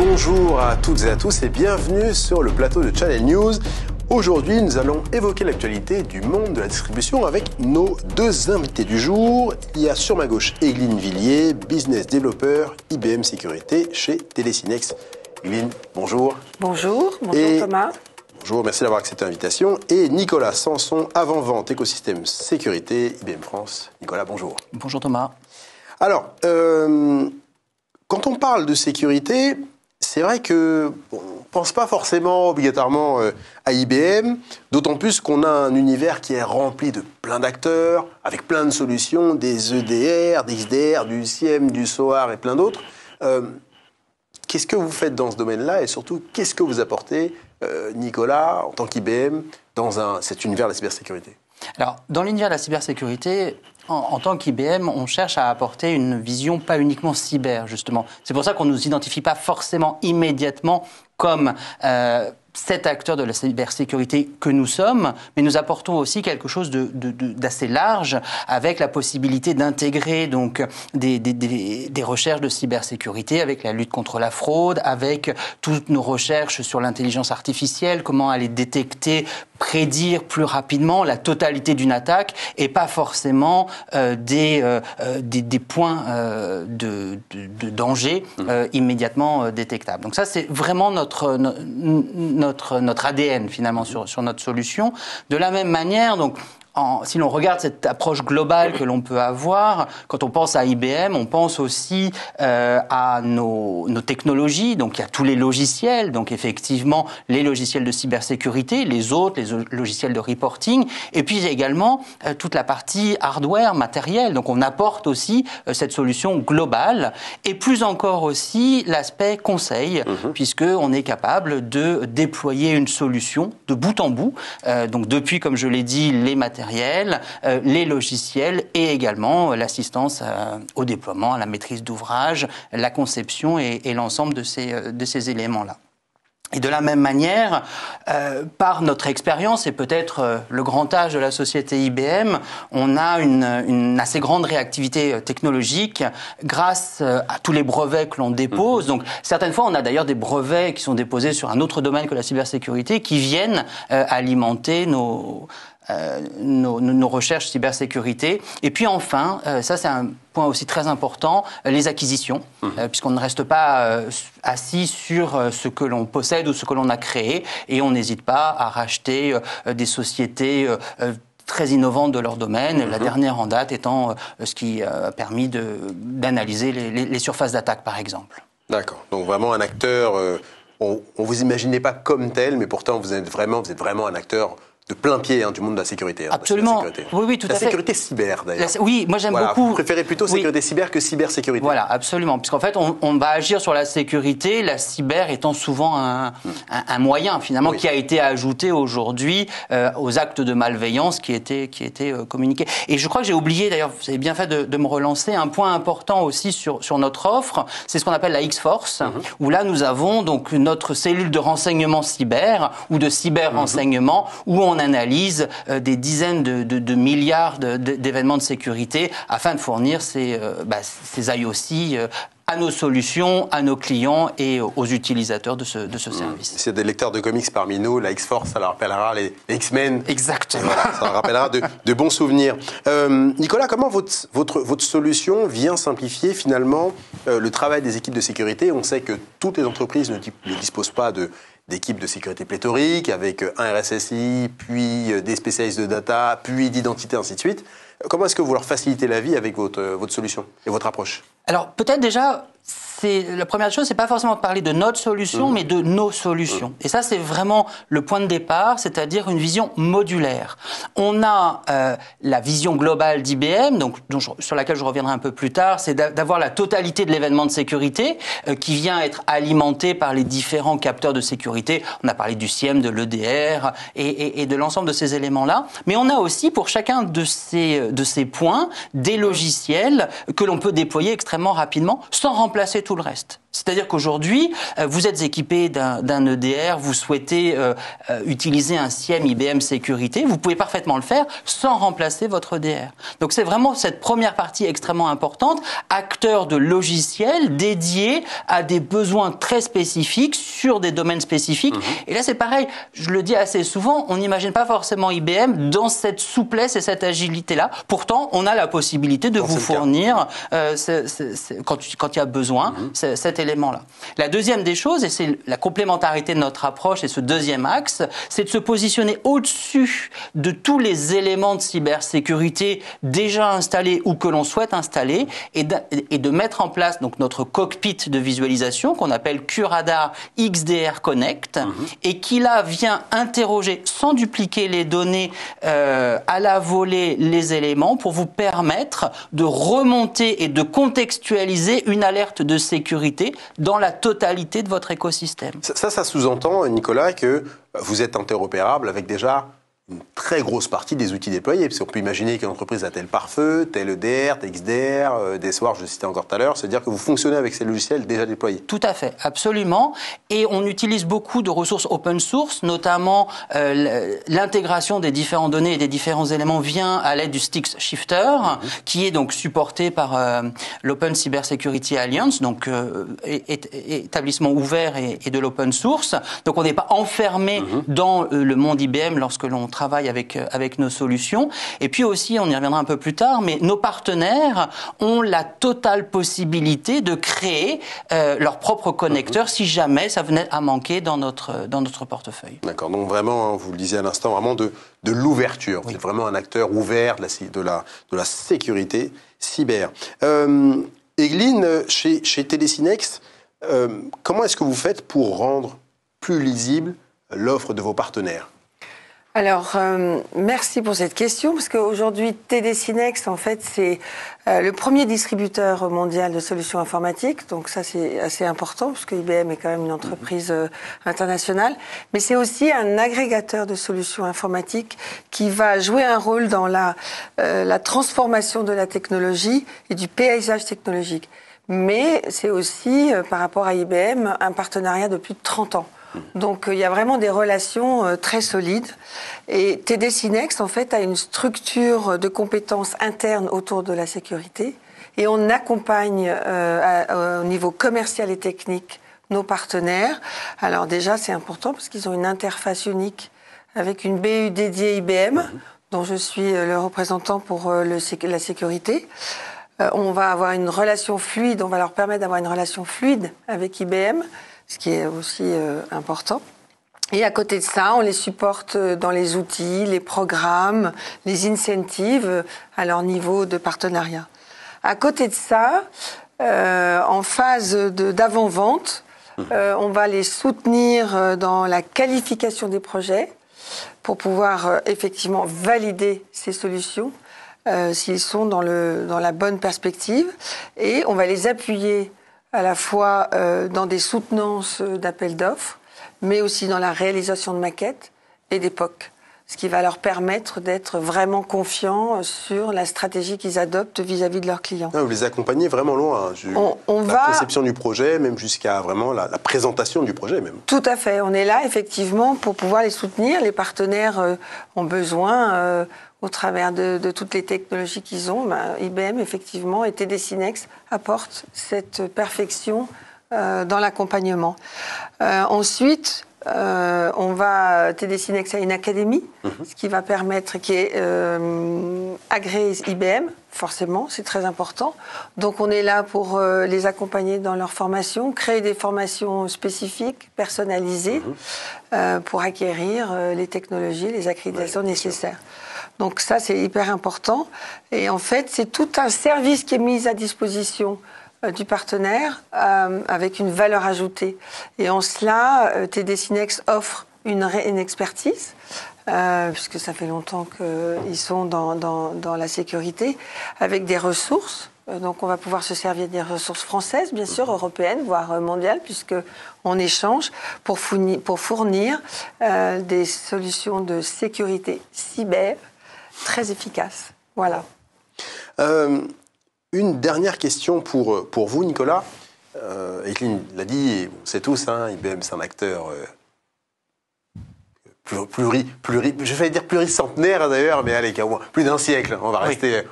Bonjour à toutes et à tous et bienvenue sur le plateau de Channel News. Aujourd'hui, nous allons évoquer l'actualité du monde de la distribution avec nos deux invités du jour. Il y a sur ma gauche Egline Villiers, business développeur IBM Sécurité chez Telesinex. Egline, bonjour. Bonjour Thomas. Bonjour, merci d'avoir accepté l'invitation. Et Nicolas Sanson, avant-vente écosystème sécurité IBM France. Nicolas, bonjour. Bonjour Thomas. Alors, quand on parle de sécurité, c'est vrai qu'on ne pense pas forcément obligatoirement à IBM, d'autant plus qu'on a un univers qui est rempli de plein d'acteurs, avec plein de solutions, des EDR, des XDR, du SIEM, du SOAR et plein d'autres. Qu'est-ce que vous faites dans ce domaine-là et surtout, qu'est-ce que vous apportez, Nicolas, en tant qu'IBM, dans cet univers de la cybersécurité ? Alors, dans l'univers de la cybersécurité, en tant qu'IBM, on cherche à apporter une vision pas uniquement cyber, justement. C'est pour ça qu'on ne nous identifie pas forcément immédiatement comme cet acteur de la cybersécurité que nous sommes, mais nous apportons aussi quelque chose d'assez large, avec la possibilité d'intégrer donc des recherches de cybersécurité, avec la lutte contre la fraude, avec toutes nos recherches sur l'intelligence artificielle, comment aller détecter, prédire plus rapidement la totalité d'une attaque et pas forcément des points de danger immédiatement détectables. Donc ça, c'est vraiment notre ADN finalement sur notre solution. De la même manière, donc, si l'on regarde cette approche globale que l'on peut avoir, quand on pense à IBM, on pense aussi à nos technologies. Donc il y a tous les logiciels, donc effectivement les logiciels de cybersécurité, les logiciels de reporting, et puis également toute la partie hardware, matériel. Donc on apporte aussi cette solution globale, et plus encore aussi l'aspect conseil, puisque on est capable de déployer une solution de bout en bout. Donc depuis, comme je l'ai dit, les matériels, les logiciels et également l'assistance au déploiement, à la maîtrise d'ouvrage, la conception et l'ensemble de ces éléments-là. Et de la même manière, par notre expérience et peut-être le grand âge de la société IBM, on a une assez grande réactivité technologique grâce à tous les brevets que l'on dépose. Donc certaines fois, on a d'ailleurs des brevets qui sont déposés sur un autre domaine que la cybersécurité qui viennent alimenter nos recherches cybersécurité. Et puis enfin, ça c'est un point aussi très important, les acquisitions, puisqu'on ne reste pas assis sur ce que l'on possède ou ce que l'on a créé, et on n'hésite pas à racheter des sociétés très innovantes de leur domaine, la dernière en date étant ce qui a permis d'analyser les surfaces d'attaque, par exemple. D'accord, donc vraiment un acteur, on ne vous imaginait pas comme tel, mais pourtant vous êtes vraiment un acteur de plein pied du monde de la sécurité. Absolument. Oui, tout à fait. La sécurité cyber, d'ailleurs. Oui, moi j'aime beaucoup. Vous préférez plutôt sécurité cyber que cybersécurité. Voilà, absolument. Puisqu'en fait, on va agir sur la sécurité, la cyber étant souvent un moyen, finalement, qui a été ajouté aujourd'hui aux actes de malveillance qui étaient communiqués. Et je crois que j'ai oublié, d'ailleurs, vous avez bien fait de me relancer, un point important aussi sur notre offre, c'est ce qu'on appelle la X-Force, où là, nous avons donc notre cellule de renseignement cyber ou de cyber-renseignement, où on analyse des dizaines de milliards d'événements de sécurité afin de fournir ces IOC à nos solutions, à nos clients et aux utilisateurs de ce service. S'il y a des lecteurs de comics parmi nous, la X-Force, ça leur rappellera les X-Men. Exactement. Voilà, ça leur rappellera de bons souvenirs. Nicolas, comment votre solution vient simplifier finalement le travail des équipes de sécurité ? On sait que toutes les entreprises ne disposent pas d'équipes de sécurité pléthoriques, avec un RSSI, puis des spécialistes de data, puis d'identité, ainsi de suite. Comment est-ce que vous leur facilitez la vie avec votre solution et votre approche ? Alors, peut-être déjà, la première chose, c'est pas forcément de parler de notre solution, mais de nos solutions. Et ça, c'est vraiment le point de départ, c'est-à-dire une vision modulaire. On a la vision globale d'IBM, sur laquelle je reviendrai un peu plus tard, c'est d'avoir la totalité de l'événement de sécurité qui vient être alimenté par les différents capteurs de sécurité. On a parlé du SIEM, de l'EDR et de l'ensemble de ces éléments-là. Mais on a aussi, pour chacun de ces points, des logiciels que l'on peut déployer extrêmement rapidement sans remplacer tout le reste. C'est-à-dire qu'aujourd'hui, vous êtes équipé d'un EDR, vous souhaitez utiliser un SIEM IBM Sécurité, vous pouvez parfaitement le faire sans remplacer votre EDR. Donc c'est vraiment cette première partie extrêmement importante, acteur de logiciels dédiés à des besoins très spécifiques sur des domaines spécifiques. Et là c'est pareil, je le dis assez souvent, on n'imagine pas forcément IBM dans cette souplesse et cette agilité-là. Pourtant, on a la possibilité de vous fournir, quand il y a besoin, cet élément-là. La deuxième des choses, et c'est la complémentarité de notre approche et ce deuxième axe, c'est de se positionner au-dessus de tous les éléments de cybersécurité déjà installés ou que l'on souhaite installer et de mettre en place donc notre cockpit de visualisation qu'on appelle QRadar XDR Connect et qui là vient interroger sans dupliquer les données à la volée les éléments pour vous permettre de remonter et de contextualiser une alerte de sécurité dans la totalité de votre écosystème. Ça sous-entend, Nicolas, que vous êtes interopérable avec déjà une très grosse partie des outils déployés. Parce qu'on peut imaginer qu'une entreprise a tel pare-feu, tel EDR, tel XDR, DSWAR, je le citais encore tout à l'heure, c'est-à-dire que vous fonctionnez avec ces logiciels déjà déployés. Tout à fait, absolument. Et on utilise beaucoup de ressources open source, notamment l'intégration des différentes données et des différents éléments vient à l'aide du Styx Shifter, qui est donc supporté par l'Open Cybersecurity Alliance, donc établissement ouvert et de l'open source. Donc on n'est pas enfermé dans le monde IBM lorsque l'on travaille avec nos solutions. Et puis aussi, on y reviendra un peu plus tard, mais nos partenaires ont la totale possibilité de créer leur propre connecteur si jamais ça venait à manquer dans notre portefeuille. D'accord, donc vraiment, vous le disiez à l'instant, vraiment de l'ouverture. Vous êtes vraiment un acteur ouvert de la sécurité cyber. Egline, chez Télésynex, comment est-ce que vous faites pour rendre plus lisible l'offre de vos partenaires ? Alors, merci pour cette question, parce qu'aujourd'hui, Télésynex, en fait, c'est le premier distributeur mondial de solutions informatiques. Donc ça, c'est assez important, parce que IBM est quand même une entreprise internationale. Mais c'est aussi un agrégateur de solutions informatiques qui va jouer un rôle dans la transformation de la technologie et du paysage technologique. Mais c'est aussi, par rapport à IBM, un partenariat de plus de 30 ans. Donc il y a vraiment des relations très solides. Et Télésynex, en fait, a une structure de compétences internes autour de la sécurité. Et on accompagne au niveau commercial et technique nos partenaires. Alors déjà, c'est important parce qu'ils ont une interface unique avec une BU dédiée IBM, dont je suis le représentant pour la sécurité. On va avoir une relation fluide, on va leur permettre d'avoir une relation fluide avec IBM, ce qui est aussi important. Et à côté de ça, on les supporte dans les outils, les programmes, les incentives à leur niveau de partenariat. À côté de ça, en phase d'avant-vente, on va les soutenir dans la qualification des projets pour pouvoir effectivement valider ces solutions s'ils sont dans la bonne perspective. Et on va les appuyer à la fois dans des soutenances d'appels d'offres, mais aussi dans la réalisation de maquettes et des POC, ce qui va leur permettre d'être vraiment confiants sur la stratégie qu'ils adoptent vis-à-vis de leurs clients. Vous les accompagnez vraiment loin, la conception du projet, même jusqu'à vraiment la présentation du projet même. Tout à fait, on est là effectivement pour pouvoir les soutenir. Les partenaires ont besoin, au travers de toutes les technologies qu'ils ont, IBM effectivement et Télésynex apportent cette perfection dans l'accompagnement. Ensuite, Télésynex a une académie, ce qui va permettre, qui est agréée IBM, forcément, c'est très important. Donc on est là pour les accompagner dans leur formation, créer des formations spécifiques, personnalisées, pour acquérir les technologies, les accréditations nécessaires. Donc ça, c'est hyper important. Et en fait, c'est tout un service qui est mis à disposition du partenaire avec une valeur ajoutée. Et en cela, Télésynex offre une expertise, puisque ça fait longtemps qu'ils sont dans la sécurité, avec des ressources. Donc on va pouvoir se servir des ressources françaises, bien sûr, européennes, voire mondiales, puisqu'on échange pour fournir des solutions de sécurité cyber très efficaces. Voilà. Une dernière question pour vous, Nicolas. Evelyne l'a dit, et on sait tous, hein, IBM c'est un acteur je vais dire pluricentenaire d'ailleurs, mais allez, au moins plus d'un siècle. On va rester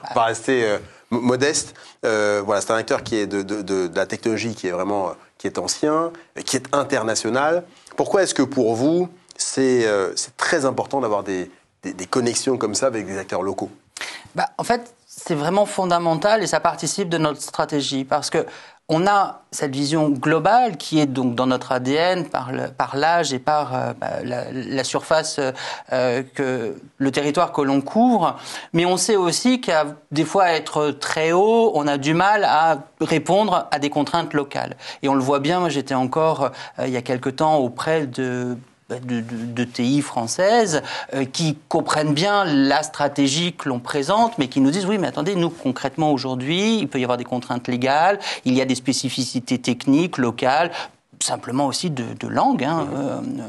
modeste. Voilà, c'est un acteur qui est de la technologie qui est ancien, qui est international. Pourquoi est-ce que pour vous c'est très important d'avoir des connexions comme ça avec des acteurs locaux? En fait, c'est vraiment fondamental et ça participe de notre stratégie parce que on a cette vision globale qui est donc dans notre ADN par l'âge et par la surface que le territoire que l'on couvre, mais on sait aussi qu'à des fois être très haut, on a du mal à répondre à des contraintes locales. Et on le voit bien, moi j'étais encore il y a quelque temps auprès de TI françaises qui comprennent bien la stratégie que l'on présente, mais qui nous disent oui, mais attendez, nous concrètement aujourd'hui, il peut y avoir des contraintes légales, il y a des spécificités techniques, locales, simplement aussi de langue,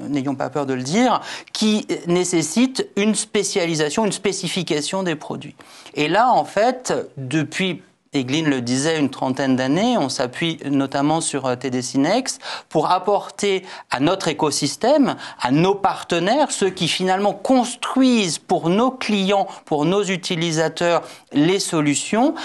n'ayons pas peur de le dire, qui nécessitent une spécialisation, une spécification des produits. Et là, en fait, depuis Evelyne le disait, une trentaine d'années, on s'appuie notamment sur TD SYNNEX pour apporter à notre écosystème, à nos partenaires, ceux qui finalement construisent pour nos clients, pour nos utilisateurs, les solutions,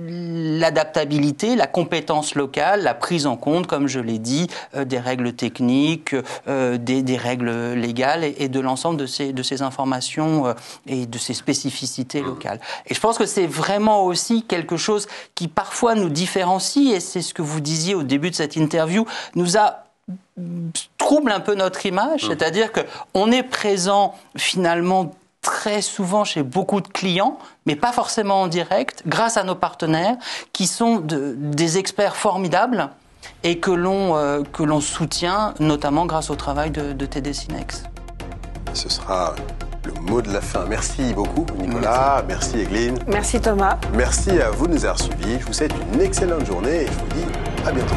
l'adaptabilité, la compétence locale, la prise en compte, comme je l'ai dit, des règles techniques, des règles légales et de l'ensemble de ces informations et de ces spécificités locales. Et je pense que c'est vraiment aussi quelque chose qui parfois nous différencie, et c'est ce que vous disiez au début de cette interview, trouble un peu notre image, c'est-à-dire qu'on est présent finalement très souvent chez beaucoup de clients, mais pas forcément en direct, grâce à nos partenaires qui sont des experts formidables et que l'on soutient, notamment grâce au travail de TD SYNNEX. Ce sera le mot de la fin. Merci beaucoup, Nicolas. Merci, Evelyne. Merci, Thomas. Merci à vous de nous avoir suivis. Je vous souhaite une excellente journée et je vous dis à bientôt.